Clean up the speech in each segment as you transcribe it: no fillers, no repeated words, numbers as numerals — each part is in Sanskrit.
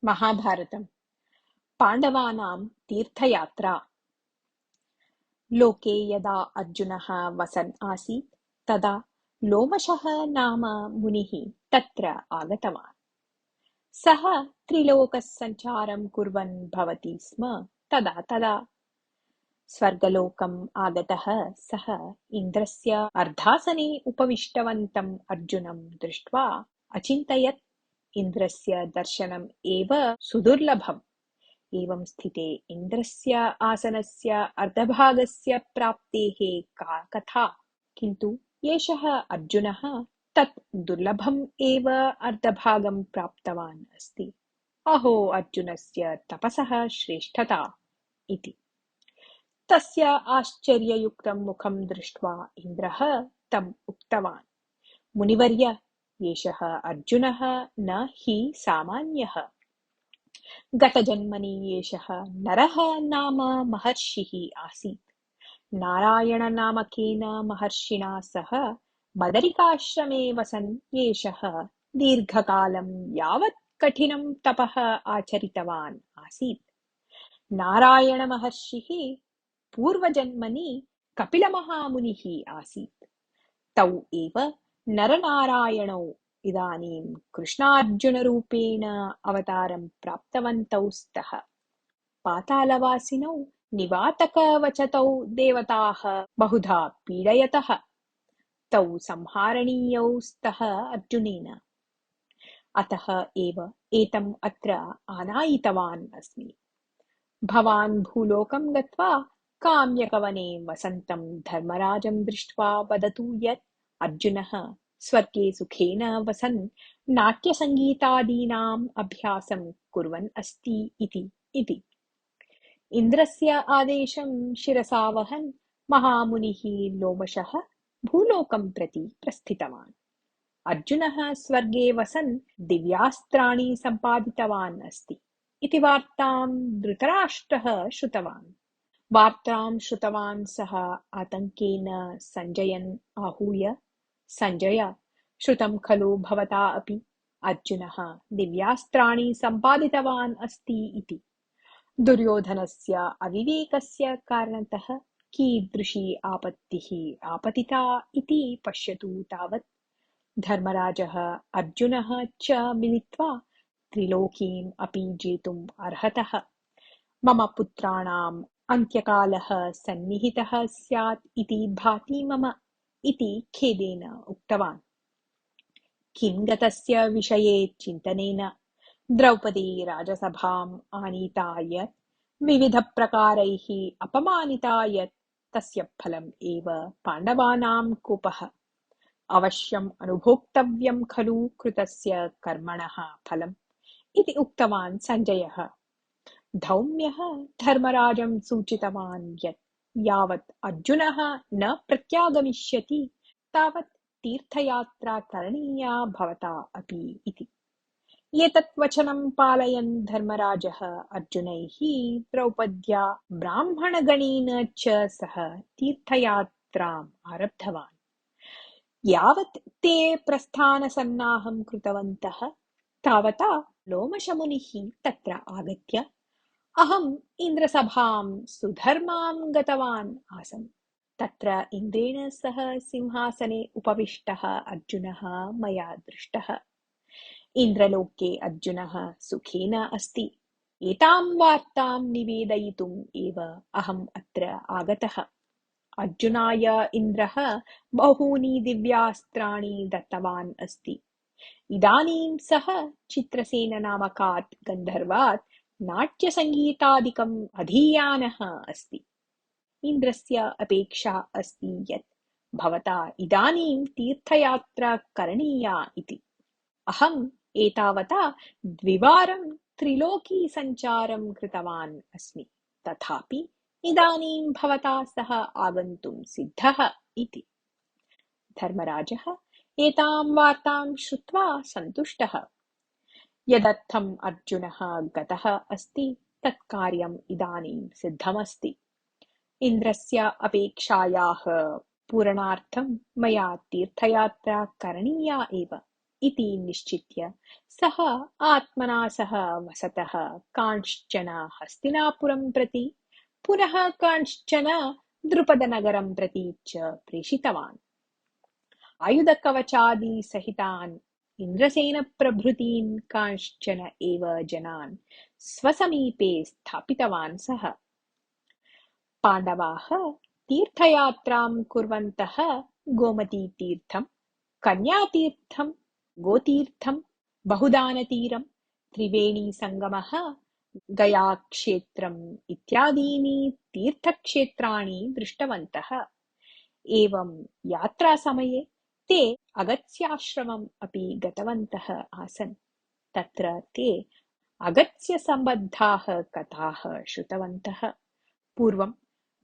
महाभारतम् पाण्डवानां तीर्थयात्रा। लोके यदा अर्जुनः वसन् आसीत् तदा लोमशः नाम मुनिः तत्र आगतवान्। सः त्रिलोकसञ्चारं कुर्वन् भवति स्म। तदा तदा स्वर्गलोकम् आगतः सः इन्द्रस्य अर्धासने उपविष्टवन्तम् अर्जुनं दृष्ट्वा अचिन्तयत्, इन्द्रस्य दर्शनम् एव सुदुर्लभम्। एवं स्थिते इन्द्रस्य आसनस्य अर्धभागस्य प्राप्तेः का कथा? किन्तु एषः अर्जुनः तत् दुर्लभम् एव अर्धभागं प्राप्तवान् अस्ति। अहो अर्जुनस्य तपसः श्रेष्ठता इति। तस्य आश्चर्ययुक्तं मुखं दृष्ट्वा इन्द्रः तम् उक्तवान्, मुनिवर्य, एषः अर्जुनः न हि सामान्यः। गतजन्मनि एषः नरः नाम महर्षिः आसीत्। नारायणनामकेन महर्षिणा सह बदरिकाश्रमे वसन् एषः दीर्घकालं यावत् कठिनं तपः आचरितवान् आसीत्। नारायणमहर्षिः पूर्वजन्मनि कपिलमहामुनिः आसीत्। तौ एव नरनारायणौ इदानीं कृष्णार्जुनरूपेण अवतारं प्राप्तवन्तौ स्तः। पातालवासिनौ निवातकवचतौ देवताः बहुधा पीडयतः तौ संहारणीयौ स्तः अर्जुनेन। अतः एव एतम् अत्र आनायितवान् अस्मि। भवान् भूलोकं गत्वा काम्यकवने वसन्तं धर्मराजं दृष्ट्वा वदतु यत् अर्जुनः स्वर्गे सुखेन वसन् नाट्यसङ्गीतादीनाम् अभ्यासं कुर्वन् अस्ति इति। इन्द्रस्य आदेशं शिरसा वहन् महामुनिः लोमशः भूलोकं प्रति प्रस्थितवान्। अर्जुनः स्वर्गे वसन् दिव्यास्त्राणि सम्पादितवान् अस्ति इति वार्तां धृतराष्ट्रः श्रुतवान्। वार्तां श्रुतवान् सः आतङ्केन सञ्जयन् आहूय, सञ्जय, श्रुतं खलु भवता अपि अर्जुनः दिव्यास्त्राणि सम्पादितवान् अस्ति इति। दुर्योधनस्य अविवेकस्य कारणतः कीदृशी आपत्तिः आपतिता इति पश्यतु तावत्। धर्मराजः अर्जुनः च मिलित्वा त्रिलोकीम् अपि जेतुम् अर्हतः। मम पुत्राणाम् अन्त्यकालः सन्निहितः स्यात् इति भाति मम इति खेदेन उक्तवान्। किं गतस्य विषये चिन्तनेन द्रौपदी राजसभाम् आनीता यत् विविधप्रकारैः अपमानिता यत् तस्य फलम् एव पाण्डवानां कोपः। अवश्यम् अनुभोक्तव्यं खलु कृतस्य कर्मणः फलम् इति उक्तवान् सञ्जयः। धौम्यः धर्मराजं सूचितवान् यत् यावत् अर्जुनः न प्रत्यागमिष्यति तावत् तीर्थयात्रा करणीया भवता अपि इति। एतत् वचनं पालयन् धर्मराजः अर्जुनैः द्रौपद्या ब्राह्मणगणेन च सह तीर्थयात्राम् आरब्धवान्। यावत् ते प्रस्थानसन्नाहं कृतवन्तः तावता लोमशमुनिः तत्र आगत्य, अहम् इन्द्रसभां सुधर्मां गतवान् आसम्। तत्र इन्द्रेण सह सिंहासने उपविष्टः अर्जुनः मया दृष्टः। इन्द्रलोके अर्जुनः सुखेन अस्ति। एतां वार्तां निवेदयितुम् एव अहम् अत्र आगतः। अर्जुनाय इन्द्रः बहूनि दिव्यास्त्राणि दत्तवान् अस्ति। इदानीं सः चित्रसेननामकात् गन्धर्वात् नाट्यसङ्गीतादिकम् अधीयानः अस्ति। इन्द्रस्य अपेक्षा अस्ति यत् भवता इदानीं तीर्थयात्रा करणीया इति। अहम् एतावता द्विवारं त्रिलोकीसञ्चारं कृतवान् अस्मि, तथापि इदानीं भवता सह आगन्तुं सिद्धः इति। धर्मराजः एतां वार्तां श्रुत्वा सन्तुष्टः। यदर्थम् अर्जुनः गतः अस्ति तत् कार्यम् इदानीं सिद्धमस्ति। इन्द्रस्य अपेक्षायाः पूरणार्थं मया तीर्थयात्रा करणीया एव। इति निश्चित्य सः आत्मना सह वसतः कांश्चन हस्तिनापुरं प्रति पुनः कांश्चन द्रुपदनगरं प्रति च प्रेषितवान्। आयुधकवचादिसहितान् इन्द्रसेनप्रभृतीन् कांश्चन एव जनान् स्वसमीपे स्थापितवान् सः। पाण्डवाः तीर्थयात्रां कुर्वन्तः गोमतीतीर्थं, कन्यातीर्थं, गोतीर्थं, बहुदानतीरं, त्रिवेणीसङ्गमः, गयाक्षेत्रम् इत्यादीनि तीर्थक्षेत्राणि दृष्टवन्तः। एवं यात्रासमये ते अगस्त्याश्रमम् अपि गतवन्तः आसन्। तत्र ते अगस्त्यसम्बद्धाः कथाः श्रुतवन्तः। पूर्वं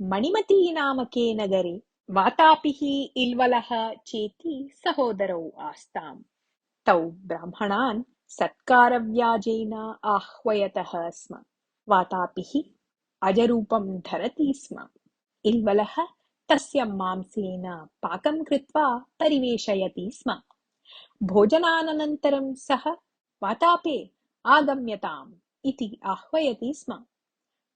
मणिमती नामके नगरे वातापिः इल्वलः चेति सहोदरौ आस्ताम्। तौ ब्राह्मणान् सत्कारव्याजेन आह्वयतः स्म। वातापिः अजरूपं धरति स्म। इल्वलः तस्य मांसेन पाकं कृत्वा परिवेषयति स्म। भोजनानन्तरं सः वातापे आगम्यताम् इति आह्वयति स्म।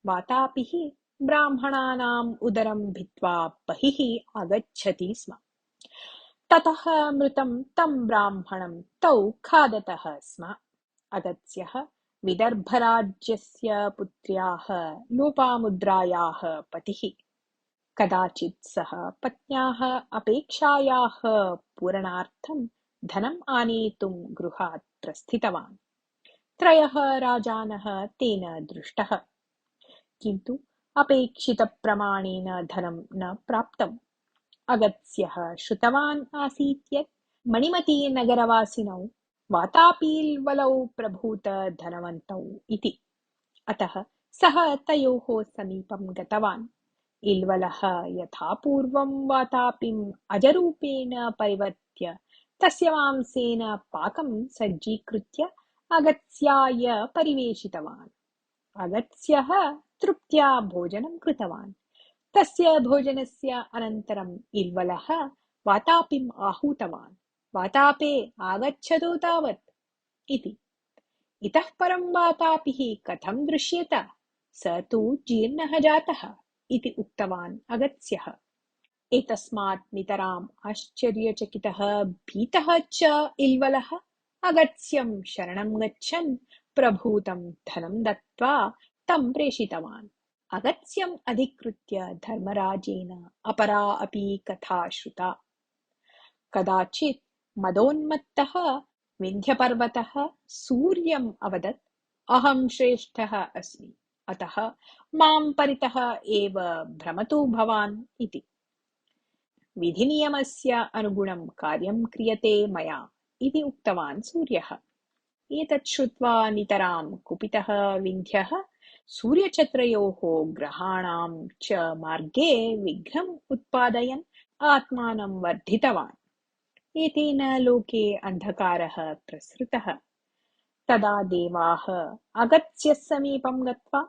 वातापिः ब्राह्मणानाम् उदरं भित्त्वा बहिः आगच्छति स्म। ततः मृतं तं ब्राह्मणं तौ खादतः स्म। अगस्त्यः विदर्भराज्यस्य पुत्र्याः लोपामुद्रायाः पतिः। कदाचित् सः पत्न्याः अपेक्षायाः पूरणार्थं धनम् आनेतुं गृहात् प्रस्थितवान्। त्रयः राजानः तेन दृष्टः, किन्तु अपेक्षितप्रमाणेन धनं न प्राप्तम्। अगस्त्यः श्रुतवान् आसीत् यत् मणिमतीनगरवासिनौ वातापील्वलौ प्रभूत धनवन्तौ इति। अतः सः तयोः समीपं गतवान्। इल्वलः यथापूर्वं वातापिम् अजरूपेण परिवर्त्य तस्य मांसेन पाकं सज्जीकृत्य अगस्त्याय परिवेशितवान्। अगस्त्यः तृप्त्या भोजनं कृतवान्। तस्य भोजनस्य अनन्तरम् इल्वलः वातापिम् आहूतवान्। वातापे आगच्छतु तावत् इति। इतः परं वातापिः कथं दृश्येत, स तु जीर्णः जातः इति उक्तवान् अगस्त्यः। एतस्मात् नितराम् आश्चर्यचकितः भीतः च इल्वलः अगस्त्यं शरणं गच्छन् प्रभूतं धनं दत्त्वा तं प्रेषितवान्। अगस्त्यम् अधिकृत्य धर्मराजेन अपरा अपि कथा श्रुता। कदाचित् मदोन्मत्तः विन्ध्यपर्वतः सूर्यम् अवदत्, अहं श्रेष्ठः अस्मि, अतः मां परितः एव भ्रमतु भवान् इति। विधिनियमस्य अनुगुणं कार्यं क्रियते मया इति उक्तवान् सूर्यः। एतत् श्रुत्वा नितरां कुपितः विन्ध्यः सूर्यचत्रयोः ग्रहाणां च मार्गे विघ्नम् उत्पादयन् आत्मानं वर्धितवान्। एतेन लोके अन्धकारः प्रसृतः। तदा देवाः अगस्त्यस्य समीपं गत्वा,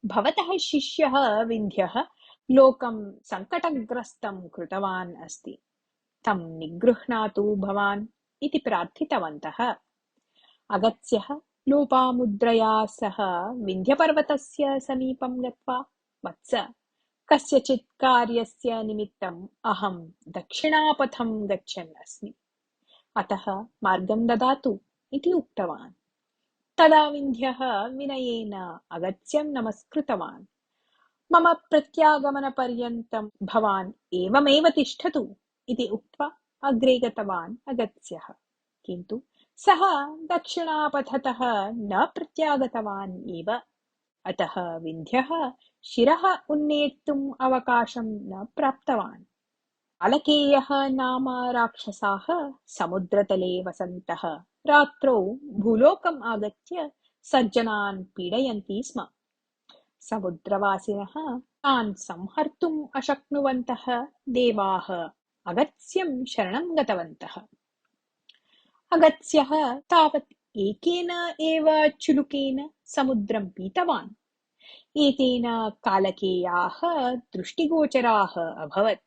भवतः शिष्यः विन्ध्यः लोकं सङ्कटग्रस्तं कृतवान् अस्ति, तं निगृह्णातु भवान् इति प्रार्थितवन्तः। अगस्त्यः लोपामुद्रया सह विन्ध्यपर्वतस्य समीपं गत्वा, वत्स, कस्यचित् कार्यस्य निमित्तम् अहं दक्षिणापथं गच्छन् अस्मि, अतः मार्गं ददातु इति उक्तवान्। तदा विन्ध्यः विनयेन अगस्त्यं नमस्कृतवान्। मम प्रत्यागमनपर्यन्तं भवान् एवमेव तिष्ठतु इति उक्त्वा अग्रे गतवान् अगस्त्यः। किन्तु सः दक्षिणापथतः न प्रत्यागतवान् एव। अतः विन्ध्यः शिरः उन्नेतुम् अवकाशं न प्राप्तवान्। कालकेयः नाम राक्षसाः समुद्रतले वसन्तः रात्रौ भूलोकम् आगत्य सज्जनान् पीडयन्ति स्म। समुद्रवासिनः तान् संहर्तुम् अशक्नुवन्तः देवाः अगस्त्यं शरणं गतवन्तः। अगस्त्यः तावत् एकेन एव चुलुकेन समुद्रं पीतवान्। एतेन कालकेयाः दृष्टिगोचराः अभवत्।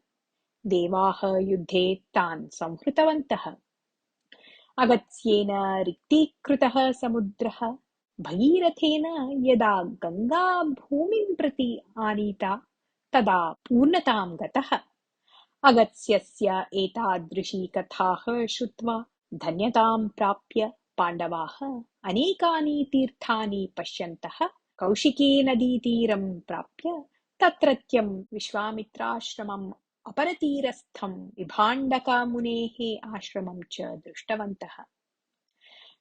देवाः युद्धे तान् संहृतवन्तः। अगत्स्येन रिक्तीकृतः समुद्रः भगीरथेन यदा गङ्गा भूमिं प्रति आनीता तदा पूर्णतां गतः। अगत्स्यस्य एतादृशी कथाः श्रुत्वा धन्यतां प्राप्य पाण्डवाः अनेकानि तीर्थानि पश्यन्तः कौशिकीनदीतीरं प्राप्य तत्रत्यं विश्वामित्राश्रमम् अपरतीरस्थं विभाण्डकमुनेः आश्रमं च दृष्टवन्तः।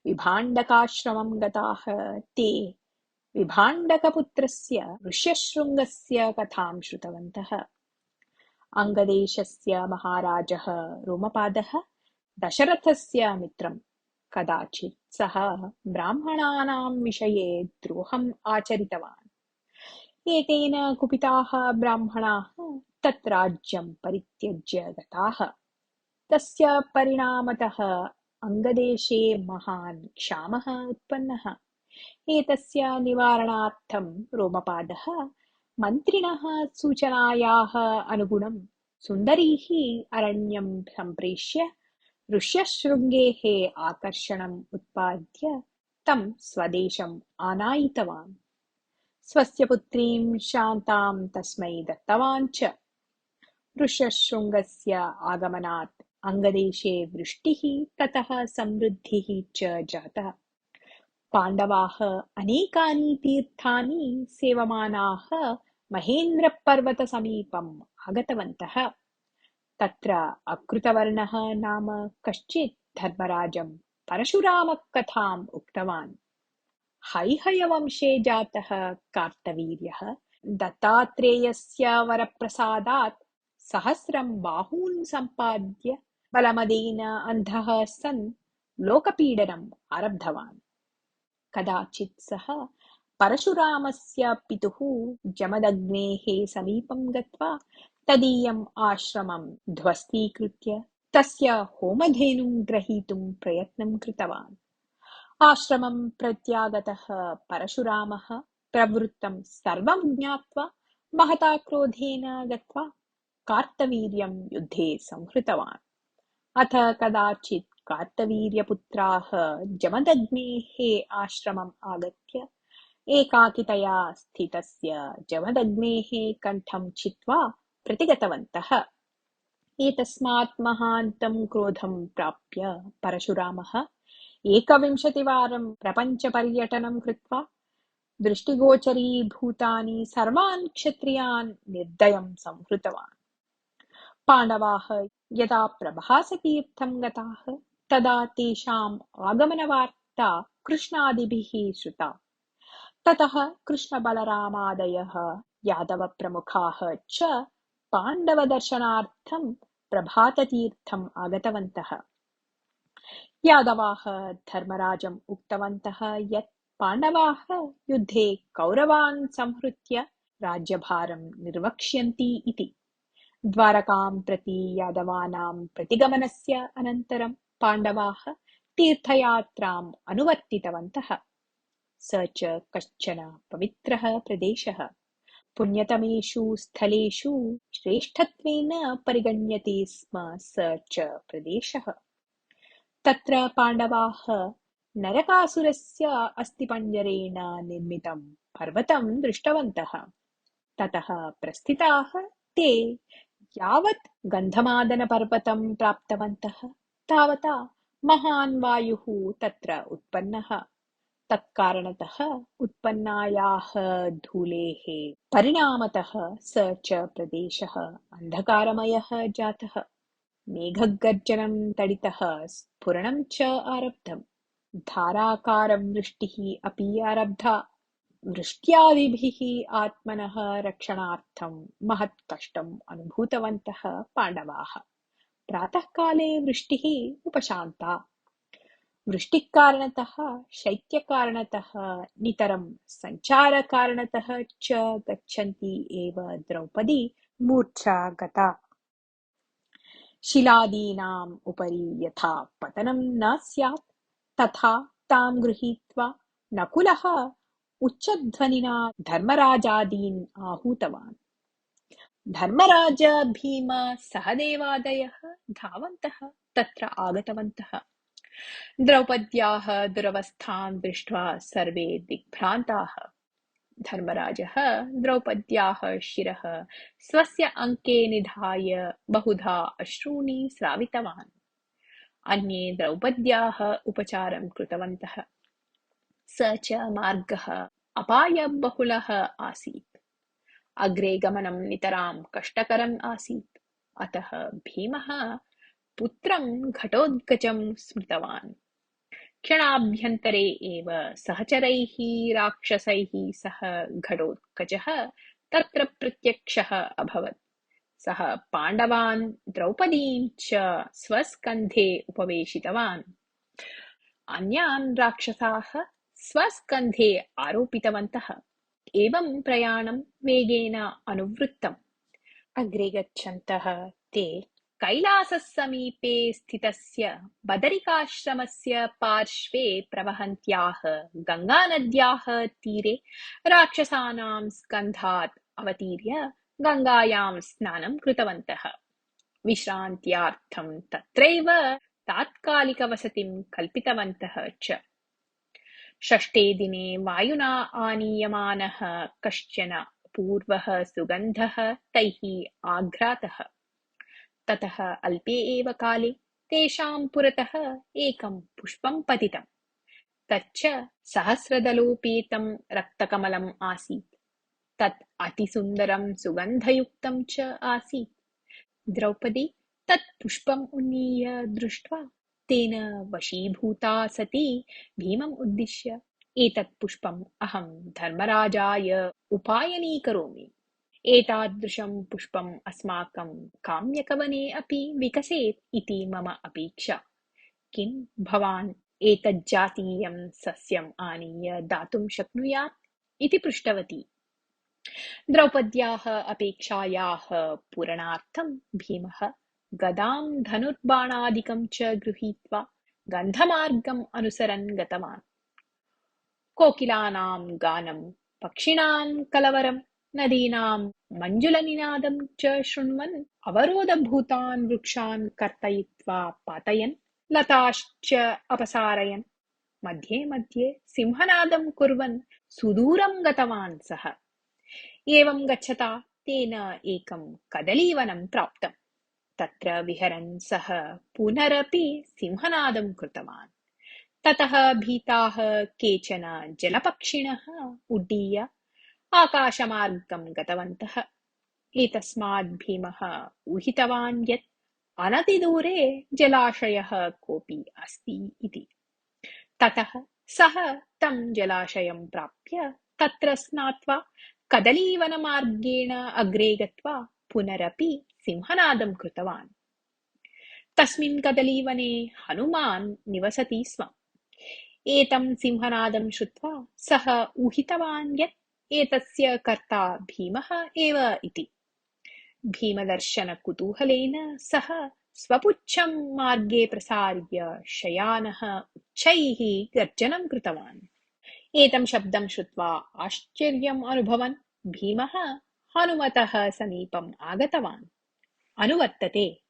विभाण्डकाश्रमं गताः ते विभाण्डकपुत्रस्य ऋष्यशृङ्गस्य कथां श्रुतवन्तः। अङ्गदेशस्य महाराजः रोमपादः दशरथस्य मित्रं। कदाचित् सः ब्राह्मणानां विषये द्रोहम् आचरितवान्। एतेन कुपिताः ब्राह्मणाः तत् राज्यं परित्यज्य गताः। तस्य परिणामतः अङ्गदेशे महान् क्षामः उत्पन्नः। एतस्य निवारणार्थं रोमपादः मन्त्रिणः सूचनायाः अनुगुणं सुन्दरीः अरण्यं सम्प्रेष्य ऋष्यशृङ्गेः आकर्षणम् उत्पाद्य तं स्वदेशम् आनायितवान्। स्वस्य पुत्रीं शान्तां तस्मै दत्तवान् च। ऋष्यशृङ्गस्य आगमनात् अङ्गदेशे वृष्टिः ततः समृद्धिः च जातः। पाण्डवाः अनेकानि तीर्थानि सेवमानाः महेन्द्रपर्वतसमीपम् आगतवन्तः। तत्र अकृतवर्णः नाम कश्चित् धर्मराजं परशुरामकथाम् उक्तवान्। हैहयवंशे जातः कार्तवीर्यः दत्तात्रेयस्य वरप्रसादात् सहस्रं बाहून् सम्पाद्य बलमदेन अन्धः सन् लोकपीडनम् आरब्धवान्। कदाचित् सः परशुरामस्य पितुः जमदग्नेः समीपं गत्वा तदीयम् आश्रमं ध्वस्तीकृत्य तस्य होमधेनुं ग्रहीतुं प्रयत्नं कृतवान्। आश्रमं प्रत्यागतः परशुरामः प्रवृत्तं सर्वं ज्ञात्वा महता क्रोधेन गत्वा कार्तवीर्यं युद्धे संहृतवान्। अथ कदाचित् कार्तवीर्यपुत्राः जमदग्नेः आश्रमम् आगत्य एकाकितया स्थितस्य जमदग्नेः कण्ठं छित्त्वा प्रतिगतवन्तः। एतस्मात् महान्तं क्रोधं प्राप्य परशुरामः 21 प्रपञ्चपर्यटनं कृत्वा दृष्टिगोचरीभूतानि सर्वान् क्षत्रियान् निर्दयं संहृतवान्। पाण्डवाः यदा प्रभासतीर्थं गताः तदा तेषाम् आगमनवार्ता कृष्णादिभिः श्रुता। ततः कृष्णबलरामादयः यादवप्रमुखाः च पाण्डवदर्शनार्थं प्रभाततीर्थम् आगतवन्तः। यादवाः धर्मराजम् उक्तवन्तः यत् पाण्डवाः युद्धे कौरवान् संहृत्य राज्यभारं निर्वक्ष्यन्ति इति। द्वारकां प्रति यादवानां प्रतिगमनस्य अनन्तरं पाण्डवाः तीर्थयात्राम् अनुवर्तितवन्तः। स च कश्चन पवित्रः प्रदेशः पुण्यतमेषु स्थलेषु श्रेष्ठत्वेन परिगण्यते स्म। स च प्रदेशः तत्र पाण्डवाः नरकासुरस्य अस्थिपञ्जरेण निर्मितं पर्वतं दृष्टवन्तः। ततः प्रस्थिताः ते यावत् गन्धमादनपर्वतं प्राप्तवन्तः तावता महान् वायुः तत्र उत्पन्नः। तत्कारणतः उत्पन्नायाः धूलेः परिणामतः स च प्रदेशः अन्धकारमयः जातः। मेघगर्जनं तडितः स्फुरणं च आरब्धम्। धाराकारवृष्टिः अपि आरब्धा। वृष्ट्यादिभिः आत्मनः रक्षणार्थं महत् कष्टम् अनुभूतवन्तः पाण्डवाः। प्रातःकाले वृष्टिः उपशान्ता। वृष्टिकारणतः शैत्यकारणतः नितरं सञ्चारकारणतः च गच्छन्ती एव द्रौपदी मूर्छा गता। शिलादीनाम् उपरि यथा पतनं न स्यात् तथा तां गृहीत्वा नकुलः उच्चध्वनिना धर्मराजादीन् आहूतवान्। धर्मराज भीम सहदेवादयः धावन्तः तत्र आगतवन्तः। द्रौपद्याः दुरवस्थां दृष्ट्वा सर्वे दिग्भ्रान्ताः। धर्मराजः द्रौपद्याः शिरः स्वस्य अङ्के निधाय बहुधा अश्रूणि स्रावितवान्। अन्ये द्रौपद्याः उपचारं कृतवन्तः। स च मार्गः अपायबहुलः आसीत्। अग्रे गमनं नितरां कष्टकरम् आसीत्। अतः भीमः पुत्रं घटोत्कचं स्मृतवान्। क्षणाभ्यन्तरे एव सहचरैः राक्षसैः सह घटोत्कचः तत्र प्रत्यक्षः अभवत्। सः पाण्डवान् द्रौपदीं च स्वस्कन्धे उपवेशितवान्। अन्यान् राक्षसाः स्वस्कन्धे आरोपितवन्तः। एवं प्रयाणं वेगेन अनुवृत्तम्। अग्रे गच्छन्तः ते कैलाससमीपे स्थितस्य बदरिकाश्रमस्य पार्श्वे प्रवहन्त्याः गङ्गानद्याः तीरे राक्षसानां स्कन्धात् अवतीर्य गङ्गायां स्नानं कृतवन्तः। विश्रान्त्यार्थं तत्रैव तात्कालिकवसतिं कल्पितवन्तः च। षष्ठे दिने वायुना आनीयमानः कश्चन अपूर्वः सुगन्धः तैः आघ्रातः। ततः अल्पे एव काले तेषां पुरतः एकं पुष्पं पतितम्। तच्च सहस्रदलोपेतं रक्तकमलम् आसीत्। तत् अतिसुन्दरं सुगन्धयुक्तं च आसीत्। द्रौपदी तत् पुष्पम् उन्नीय दृष्ट्वा तेन वशीभूता सती भीमम् उद्दिश्य, एतत् पुष्पम् अहं धर्मराजाय उपायनीकरोमि। एतादृशं पुष्पम् अस्माकं काम्यकवने अपि विकसेत् इति मम अपेक्षा। किं भवान् एतज्जातीयं सस्यम् आनीय दातुं शक्नुयात्? इति पृष्टवती। द्रौपद्याः अपेक्षायाः पूरणार्थं भीमः गदां धनुर्बाणादिकं च गृहीत्वा गन्धमार्गम् अनुसरन् गतवान्। कोकिलानां गानं, पक्षिणां कलवरं, नदीनां मञ्जुलनिनादं च शृण्वन् अवरोधभूतान् वृक्षान् कर्तयित्वा पातयन् लताश्च अपसारयन् मध्ये मध्ये सिंहनादं कुर्वन् सुदूरं गतवान् सः। एवं गच्छता तेन एकं कदलीवनं प्राप्तम्। तत्र विहरन् सः पुनरपि सिंहनादं कृतवान्। ततः भीताः केचन जलपक्षिणः उड्डीय आकाशमार्गं गतवन्तः। एतस्मात् भीमः ऊहितवान् यत् अनतिदूरे जलाशयः कोऽपि अस्ति इति। ततः सः तं जलाशयं प्राप्य तत्र स्नात्वा कदलीवनमार्गेण अग्रे गत्वा पुनरपि सिंहनादं कृतवान्। तस्मिन् कदलीवने हनुमान् निवसति स्म। एतं सिंहनादं श्रुत्वा सः ऊहितवान् यत् एतस्य कर्ता भीमः एव इति। भीमदर्शनकुतूहलेन सः स्वपुच्छं मार्गे प्रसार्य शयानः उच्चैः गर्जनं कृतवान्। एतं शब्दं श्रुत्वा आश्चर्यम् अनुभवन् भीमः हनुमतः समीपम् आगतवान्। अनुवर्तते